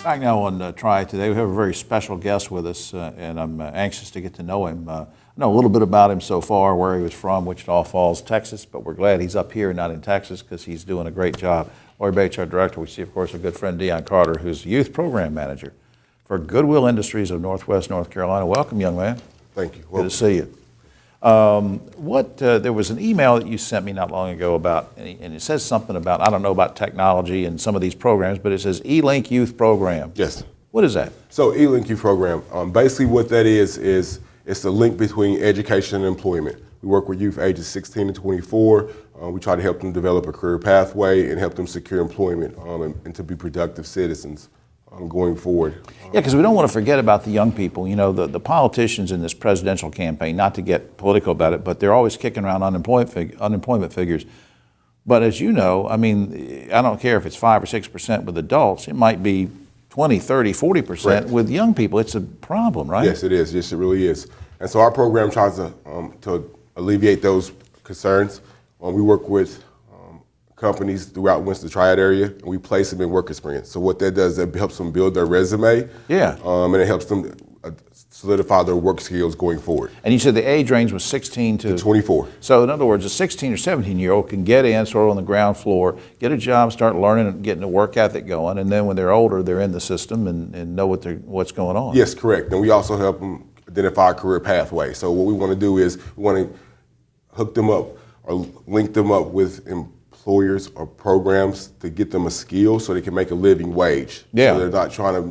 Back now on Triad Today, we have a very special guest with us, and I'm anxious to get to know him. I know a little bit about him so far, where he was from, Wichita Falls, Texas, but we're glad he's up here, not in Texas, because he's doing a great job. Lori Bates, our director. We see, of course, our good friend Deon Carter, who's Youth Program Manager for Goodwill Industries of Northwest North Carolina. Welcome, young man. Thank you. Good to see you. There was an email that you sent me not long ago about, and it says something about, I don't know about technology and some of these programs, but it says eLink Youth Program. Yes. What is that? So eLink Youth Program, basically what that is it's the link between education and employment. We work with youth ages 16 to 24. We try to help them develop a career pathway and help them secure employment and to be productive citizens going forward. Yeah, because we don't want to forget about the young people. You know, the politicians in this presidential campaign, not to get political about it, but they're always kicking around unemployment figures. But as you know, I mean, I don't care if it's 5 or 6% with adults, it might be 20, 30, 40% Correct. with young people. It's a problem, right? Yes, it is. Yes, it really is. And so our program tries to alleviate those concerns. We work with companies throughout the Triad area, and we place them in work experience. So what that does, that helps them build their resume. Yeah. And it helps them solidify their work skills going forward. And you said the age range was 16 to 24. So in other words, a 16 or 17-year-old can get in sort of on the ground floor, get a job, start learning and getting a work ethic going, and then when they're older, they're in the system and know what's going on. Yes, correct. And we also help them identify a career pathway. So what we want to do is we want to hook them up or link them up with employers or programs to get them a skill so they can make a living wage. Yeah. So they're not trying to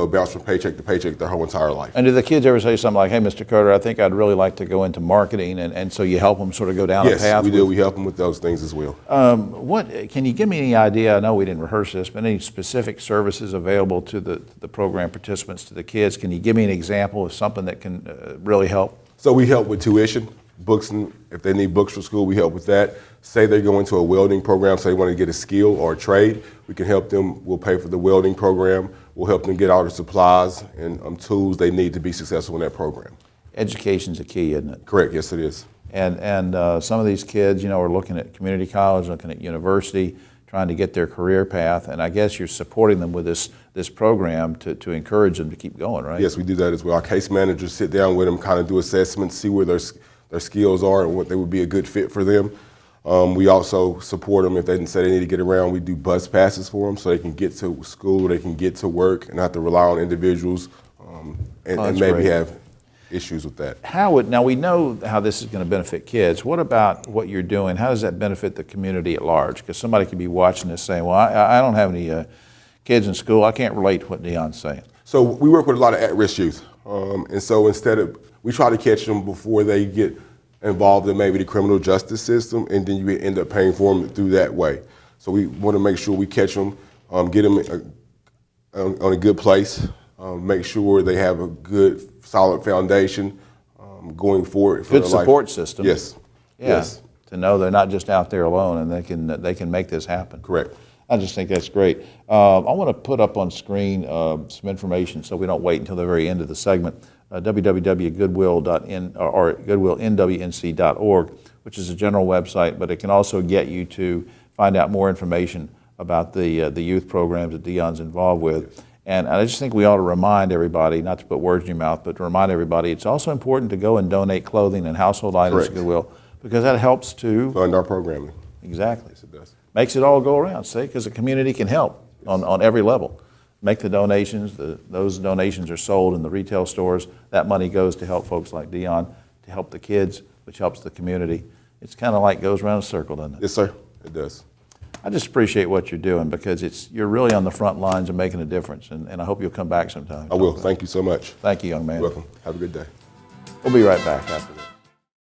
bounce from paycheck to paycheck their whole entire life. And do the kids ever say something like, hey, Mr. Carter, I think I'd really like to go into marketing, and so you help them sort of go down a path? Yes, we do. We help them with those things as well. Can you give me any idea, I know we didn't rehearse this, but any specific services available to the program participants, to the kids? Can you give me an example of something that can really help? So we help with tuition, books, and if they need books for school, we help with that. Say they go into a welding program, so they want to get a skill or a trade, we can help them. We'll pay for the welding program. We'll help them get all the supplies and tools they need to be successful in that program. Education's a key, isn't it? Correct, yes it is. And some of these kids, you know, are looking at community college, looking at university, trying to get their career path, and I guess you're supporting them with this program to encourage them to keep going, right? Yes, we do that as well. Our case managers sit down with them, kind of do assessments, see where their skills are and what they would be a good fit for them. We also support them if they say they need to get around. We do bus passes for them so they can get to school, they can get to work, and not have to rely on individuals and maybe have issues with that. Now we know how this is going to benefit kids. What about what you're doing? How does that benefit the community at large? Because somebody could be watching this saying, well, I don't have any kids in school. I can't relate to what Deon's saying. So we work with a lot of at-risk youth. And so we try to catch them before they get involved in maybe the criminal justice system, and then you end up paying for them through that way. So we want to make sure we catch them, get them on a good place, make sure they have a good, solid foundation going forward. Good support system. Yes. Yeah. Yes. To know they're not just out there alone and they can make this happen. Correct. I just think that's great. I want to put up on screen some information so we don't wait until the very end of the segment. www.goodwill.nwnc.org, which is a general website, but it can also get you to find out more information about the youth programs that Deon's involved with. And I just think we ought to remind everybody, not to put words in your mouth, but to remind everybody it's also important to go and donate clothing and household items Correct. to Goodwill, because that helps to fund our programming. Exactly. Yes, it does. Makes it all go around, see, because the community can help on every level. Make the donations, those donations are sold in the retail stores. That money goes to help folks like Deon, to help the kids, which helps the community. It's kind of like goes around a circle, doesn't it? Yes, sir, it does. I just appreciate what you're doing because you're really on the front lines and making a difference, and I hope you'll come back sometime. I will. Thank you so much. Thank you, young man. You're welcome. Have a good day. We'll be right back after this.